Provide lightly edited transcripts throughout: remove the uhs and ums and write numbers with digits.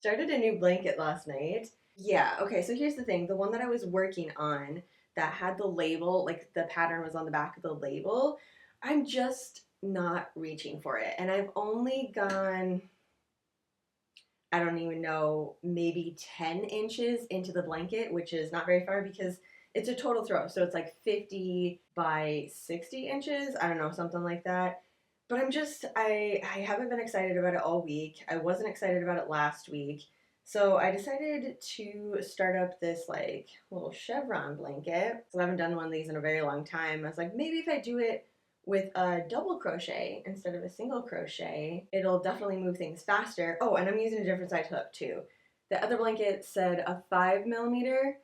Started a new blanket last night. Yeah, okay, so here's the thing. The one that I was working on that had the label, like the pattern was on the back of the label, I'm just not reaching for it. And I've only gone, I don't even know, maybe 10 inches into the blanket, which is not very far because it's a total throw. So it's like 50 by 60 inches. I don't know, something like that. But I haven't been excited about it all week. I wasn't excited about it last week. So I decided to start up this like little chevron blanket. So I haven't done one of these in a very long time. I was like, maybe if I do it with a double crochet instead of a single crochet, it'll definitely move things faster. Oh, and I'm using a different size hook too. The other blanket said a 5 millimeter.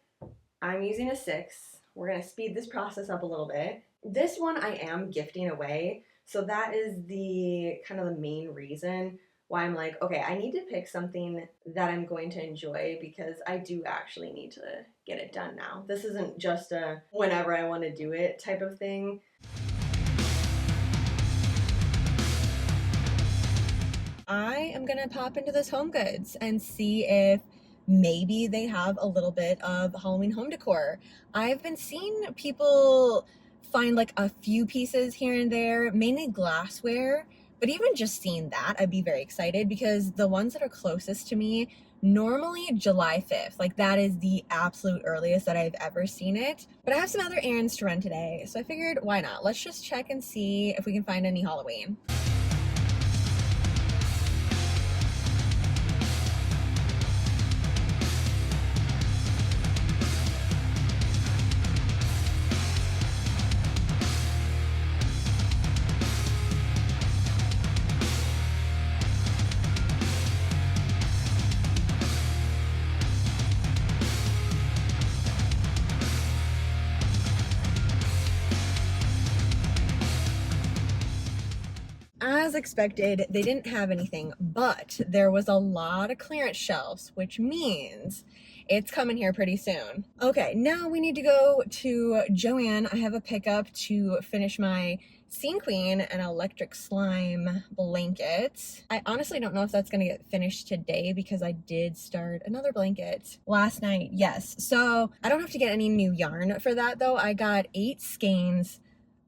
I'm using a 6. We're gonna speed this process up a little bit. This one I am gifting away, so that is the kind of the main reason why I'm like, okay, I need to pick something that I'm going to enjoy because I do actually need to get it done now. This isn't just a whenever I want to do it type of thing. I am gonna pop into this HomeGoods and see if maybe they have a little bit of Halloween home decor. I've been seeing people find like a few pieces here and there, mainly glassware, but even just seeing that, I'd be very excited because the ones that are closest to me, normally July 5th. Like that is the absolute earliest that I've ever seen it. But I have some other errands to run today, so I figured why not? Let's just check and see if we can find any Halloween. As expected, they didn't have anything, but there was a lot of clearance shelves, which means it's coming here pretty soon. Okay, now we need to go to Joann. I have a pickup to finish my Scene Queen and electric slime blanket. I honestly don't know if that's gonna get finished today because I did start another blanket last night. Yes, so I don't have to get any new yarn for that though. I got 8 skeins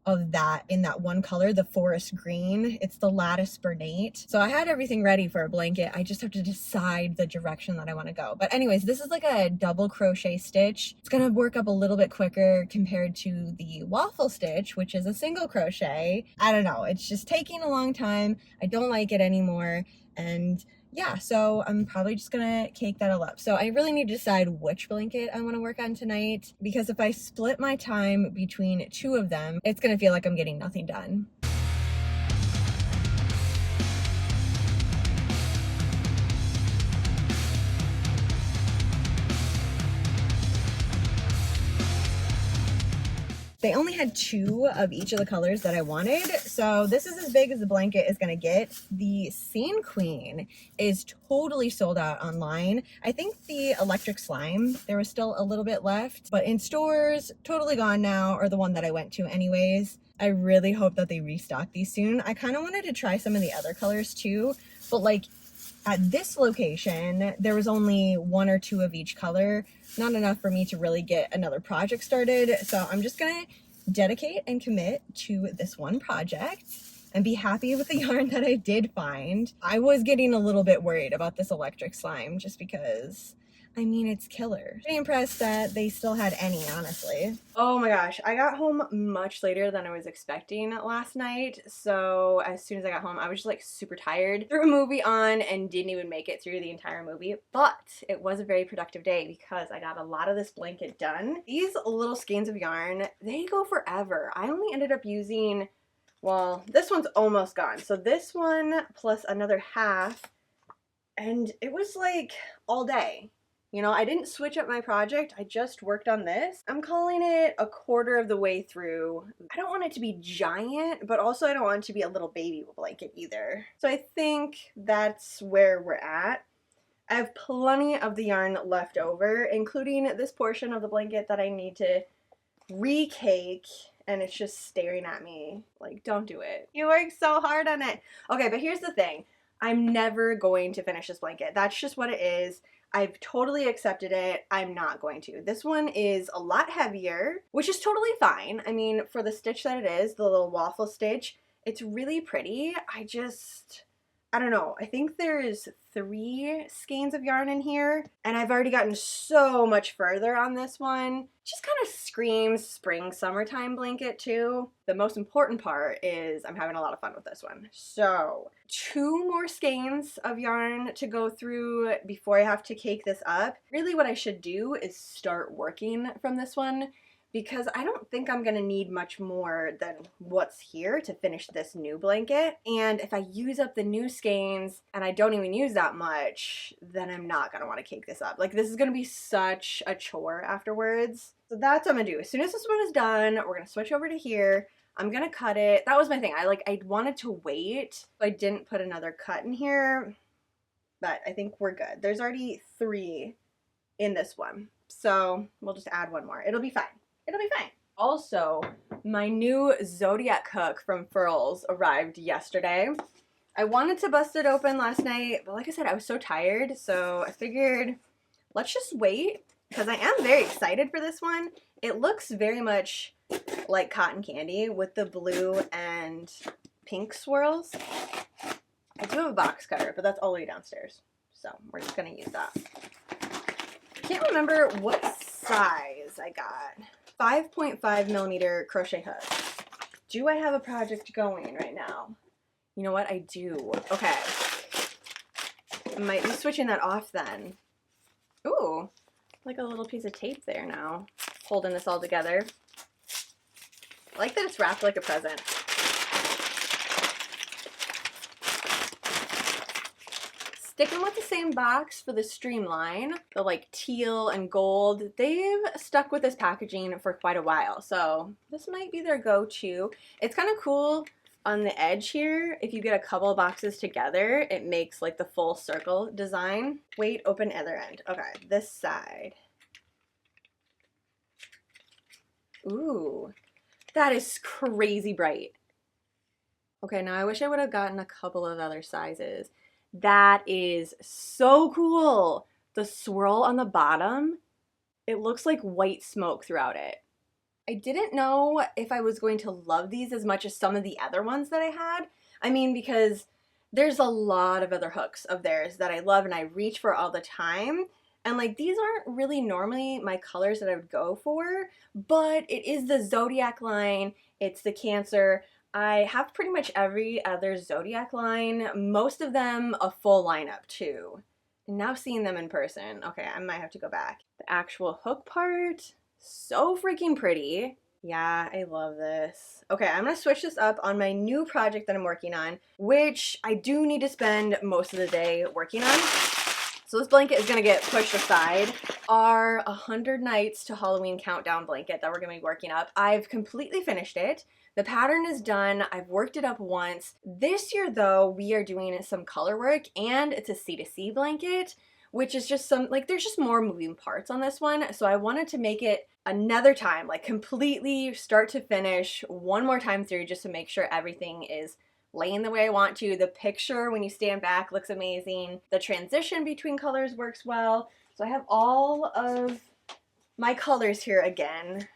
of that in that one color, the forest green. It's the lattice bernate. So I had everything ready for a blanket. I just have to decide the direction that I want to go. But anyways, this is like a double crochet stitch. It's gonna work up a little bit quicker compared to the waffle stitch, which is a single crochet. I don't know, it's just taking a long time. I don't like it anymore. And yeah, so I'm probably just gonna cake that all up. So I really need to decide which blanket I want to work on tonight because if I split my time between 2 of them, it's gonna feel like I'm getting nothing done. They only had 2 of each of the colors that I wanted, so this is as big as the blanket is gonna get. The Scene Queen is totally sold out online. I think the electric slime, there was still a little bit left, but in stores, totally gone now, or the one that I went to anyways. I really hope that they restock these soon. I kind of wanted to try some of the other colors too, but like at this location, there was only 1 or 2 of each color. Not enough for me to really get another project started. So I'm just gonna dedicate and commit to this one project and be happy with the yarn that I did find. I was getting a little bit worried about this electric slime just because, I mean, it's killer. Pretty impressed that they still had any, honestly. Oh my gosh, I got home much later than I was expecting last night. So as soon as I got home, I was just like super tired. Threw a movie on and didn't even make it through the entire movie. But it was a very productive day because I got a lot of this blanket done. These little skeins of yarn, they go forever. I only ended up using, well, this one's almost gone. So this one plus another half, and it was like all day. You know, I didn't switch up my project, I just worked on this. I'm calling it a quarter of the way through. I don't want it to be giant, but also I don't want it to be a little baby blanket either. So I think that's where we're at. I have plenty of the yarn left over, including this portion of the blanket that I need to re-cake, and it's just staring at me like, don't do it. You worked so hard on it. Okay, but here's the thing. I'm never going to finish this blanket. That's just what it is. I've totally accepted it. I'm not going to. This one is a lot heavier, which is totally fine. I mean, for the stitch that it is, the little waffle stitch, it's really pretty. I don't know. I think there's 3 skeins of yarn in here, and I've already gotten so much further on this one. Just kind of screams spring summertime blanket too. The most important part is I'm having a lot of fun with this one. So 2 more skeins of yarn to go through before I have to cake this up. Really what I should do is start working from this one, because I don't think I'm gonna need much more than what's here to finish this new blanket. And if I use up the new skeins and I don't even use that much, then I'm not gonna wanna cake this up. Like, this is gonna be such a chore afterwards. So that's what I'm gonna do. As soon as this one is done, we're gonna switch over to here. I'm gonna cut it. That was my thing. I wanted to wait, so I didn't put another cut in here, but I think we're good. There's already 3 in this one, so we'll just add 1 more. It'll be fine. It'll be fine. Also, my new Zodiac hook from Furls arrived yesterday. I wanted to bust it open last night, but like I said, I was so tired, so I figured let's just wait, because I am very excited for this one. It looks very much like cotton candy with the blue and pink swirls. I do have a box cutter, but that's all the way downstairs, so we're just gonna use that. I can't remember what size I got. 5.5 millimeter crochet hook. Do I have a project going right now? You know what? I do. Okay. I might be switching that off then. Ooh, like a little piece of tape there now, holding this all together. I like that it's wrapped like a present. Sticking with the same box for the streamline, the like teal and gold, they've stuck with this packaging for quite a while, so this might be their go-to. It's kind of cool on the edge here. If you get a couple boxes together, it makes like the full circle design. Wait, open other end. Okay, this side. Ooh, that is crazy bright. Okay, now I wish I would have gotten a couple of other sizes. That is so cool. The swirl on the bottom, it looks like white smoke throughout it. I didn't know if I was going to love these as much as some of the other ones that I had. I mean, because there's a lot of other hooks of theirs that I love and I reach for all the time. And like, these aren't really normally my colors that I would go for, but it is the Zodiac line. It's the Cancer. I have pretty much every other Zodiac line, most of them a full lineup too. And now seeing them in person, okay, I might have to go back. The actual hook part, so freaking pretty. Yeah, I love this. Okay, I'm gonna switch this up on my new project that I'm working on, which I do need to spend most of the day working on. So this blanket is gonna get pushed aside. Our 100 Nights to Halloween countdown blanket that we're gonna be working up. I've completely finished it. The pattern is done. I've worked it up once. This year though, we are doing some color work and it's a C2C blanket, which is just some, like, there's just more moving parts on this one. So I wanted to make it another time, like completely start to finish, one more time through, just to make sure everything is laying the way I want to. The picture when you stand back looks amazing. The transition between colors works well. So I have all of my colors here again.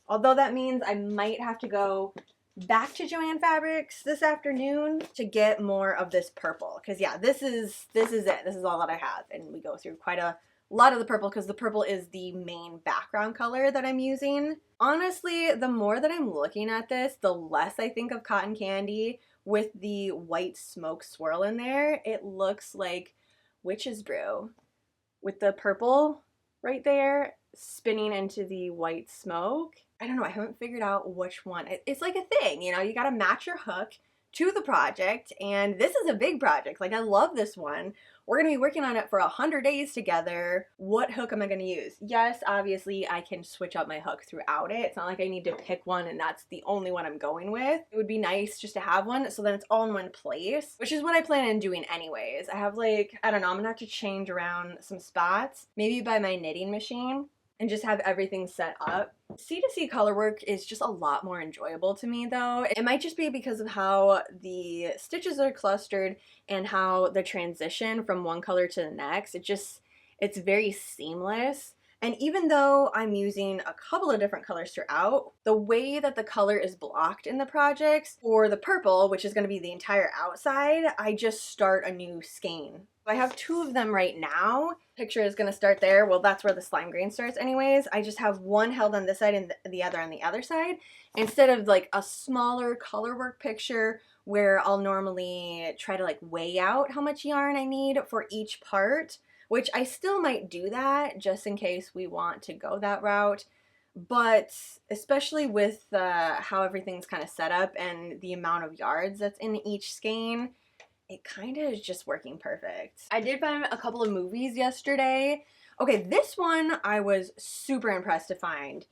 Although that means I might have to go back to Joann Fabrics this afternoon to get more of this purple, because yeah, this is it. This is all that I have, and we go through quite a lot of the purple because the purple is the main background color that I'm using. Honestly, the more that I'm looking at this, the less I think of cotton candy with the white smoke swirl in there. It looks like witch's brew with the purple right there spinning into the white smoke. I don't know, I haven't figured out which one. It's like a thing, you know, you gotta match your hook to the project, and this is a big project. Like, I love this one. We're gonna be working on it for 100 days together. What hook am I gonna use? Yes, obviously I can switch up my hook throughout it. It's not like I need to pick one and that's the only one I'm going with. It would be nice just to have one so then it's all in one place, which is what I plan on doing anyways. I have, like, I don't know, I'm gonna have to change around some spots, maybe by my knitting machine. and just have everything set up. C2C color work is just a lot more enjoyable to me though. It might just be because of how the stitches are clustered and how the transition from one color to the next, it's very seamless. And even though I'm using a couple of different colors throughout, the way that the color is blocked in the projects, for the purple, which is going to be the entire outside, I just start a new skein. I have 2 of them right now. Picture is going to start there. Well, that's where the slime grain starts anyways. I just have one held on this side and the other on the other side, instead of like a smaller color work picture where I'll normally try to like weigh out how much yarn I need for each part, which I still might do that just in case we want to go that route. But especially with how everything's kind of set up and the amount of yards that's in each skein, it kind of is just working perfect. I did find a couple of movies yesterday. Okay, this one I was super impressed to find.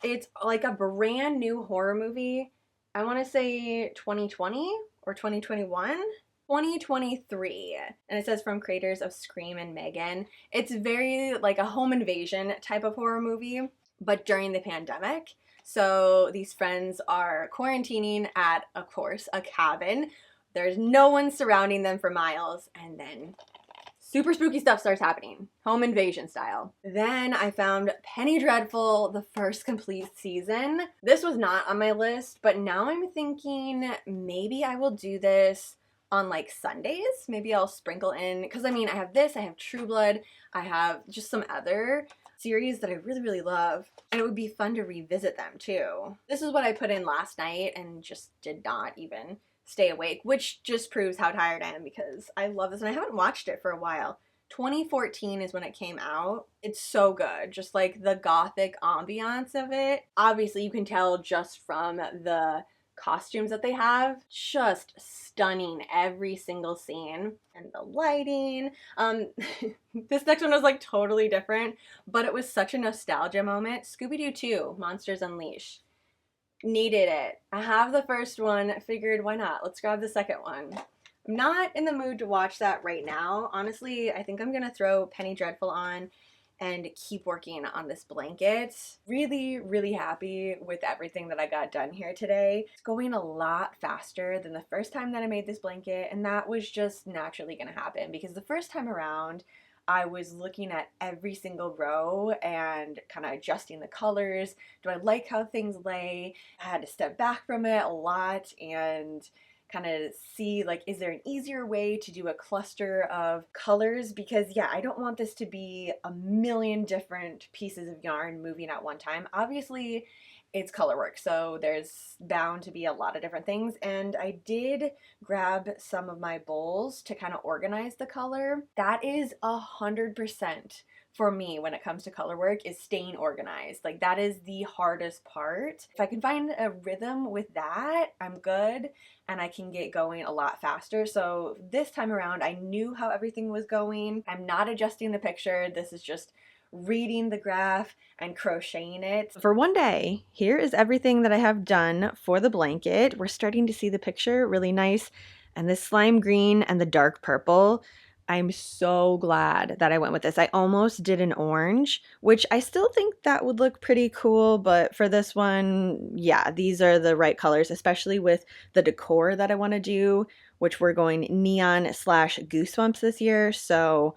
It's like a brand new horror movie. I want to say 2020 or 2021. 2023, and it says from creators of Scream and Megan. It's very like a home invasion type of horror movie, but during the pandemic. So these friends are quarantining at, of course, a cabin. There's no one surrounding them for miles, and then super spooky stuff starts happening, home invasion style. Then I found Penny Dreadful, the first complete season. This was not on my list, but now I'm thinking maybe I will do this on like Sundays. Maybe I'll sprinkle in, because I mean, I have this, I have True Blood, I have just some other series that I really, really love, and it would be fun to revisit them too. This is what I put in last night and just did not even stay awake, which just proves how tired I am because I love this and I haven't watched it for a while. 2014 is when it came out. It's so good, just like the gothic ambiance of it. Obviously you can tell just from the costumes that they have, just stunning, every single scene, and the lighting. This next one was like totally different, but it was such a nostalgia moment. Scooby-Doo 2, Monsters Unleashed. Needed it. I have the first one, figured why not? Let's grab the second one. I'm not in the mood to watch that right now. Honestly, I think I'm gonna throw Penny Dreadful on and keep working on this blanket. Really, really happy with everything that I got done here today. It's going a lot faster than the first time that I made this blanket, and that was just naturally gonna happen because the first time around, I was looking at every single row and kind of adjusting the colors. Do I like how things lay? I had to step back from it a lot and kind of see like, is there an easier way to do a cluster of colors? Because yeah, I don't want this to be a million different pieces of yarn moving at one time. Obviously it's color work, so there's bound to be a lot of different things, and I did grab some of my bowls to kind of organize the color. That is 100% for me when it comes to color work, is staying organized. Like that is the hardest part. If I can find a rhythm with that, I'm good and I can get going a lot faster. So this time around, I knew how everything was going. I'm not adjusting the picture. This is just reading the graph and crocheting it. For one day, here is everything that I have done for the blanket. We're starting to see the picture really nice, and this slime green and the dark purple. I'm so glad that I went with this. I almost did an orange, which I still think that would look pretty cool, but for this one, yeah, these are the right colors, especially with the decor that I want to do, which we're going neon / goosebumps this year. So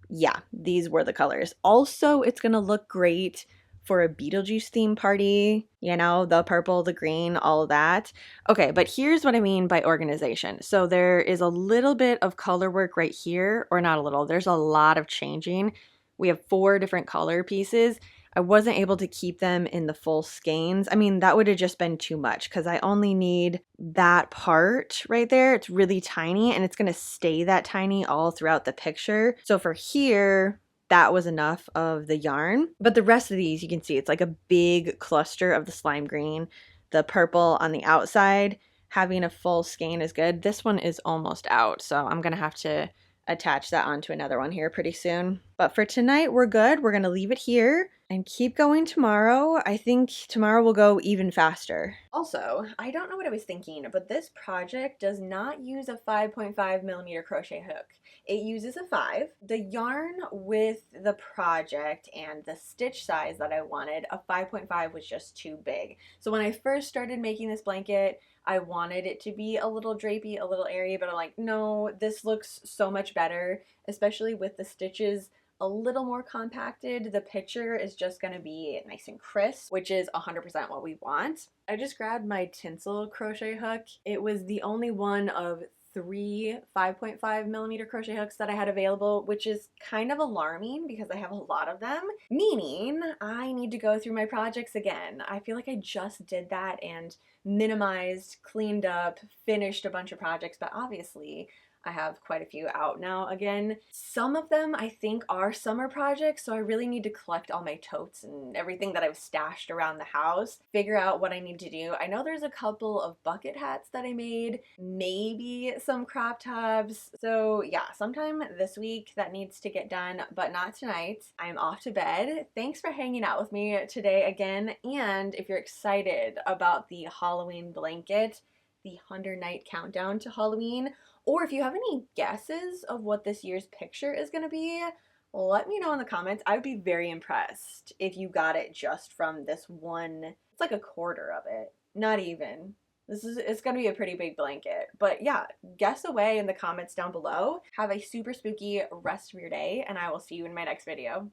yeah, these were the colors. Also, it's gonna look great for a Beetlejuice theme party, you know, the purple, the green, all of that. Okay, but here's what I mean by organization. So there is a little bit of color work right here, or not a little, there's a lot of changing. We have 4 different color pieces. I wasn't able to keep them in the full skeins. I mean, that would have just been too much because I only need that part right there. It's really tiny and it's gonna stay that tiny all throughout the picture. So for here, that was enough of the yarn. But the rest of these, you can see it's like a big cluster of the slime green. The purple on the outside, having a full skein is good. This one is almost out, so I'm gonna have to attach that onto another one here pretty soon. But for tonight, we're good. We're gonna leave it here and keep going tomorrow. I think tomorrow will go even faster. Also, I don't know what I was thinking, but this project does not use a 5.5mm crochet hook. It uses a 5. The yarn with the project and the stitch size that I wanted, a 5.5 was just too big. So when I first started making this blanket, I wanted it to be a little drapey, a little airy, but I'm like, no, this looks so much better, especially with the stitches a little more compacted. The picture is just going to be nice and crisp, which is 100% what we want. I just grabbed my tinsel crochet hook. It was the only one of 3 5.5mm crochet hooks that I had available, which is kind of alarming because I have a lot of them, meaning I need to go through my projects again. I feel like I just did that and minimized, cleaned up, finished a bunch of projects, but obviously I have quite a few out now again. Some of them I think are summer projects, so I really need to collect all my totes and everything that I've stashed around the house, figure out what I need to do. I know there's a couple of bucket hats that I made, maybe some crop tops. So yeah, sometime this week that needs to get done, but not tonight. I'm off to bed. Thanks for hanging out with me today again, and if you're excited about the Halloween blanket, the 100 Night Countdown to Halloween, or if you have any guesses of what this year's picture is going to be, let me know in the comments. I would be very impressed if you got it just from this one. It's like a quarter of it. Not even. It's going to be a pretty big blanket. But yeah, guess away in the comments down below. Have a super spooky rest of your day, and I will see you in my next video.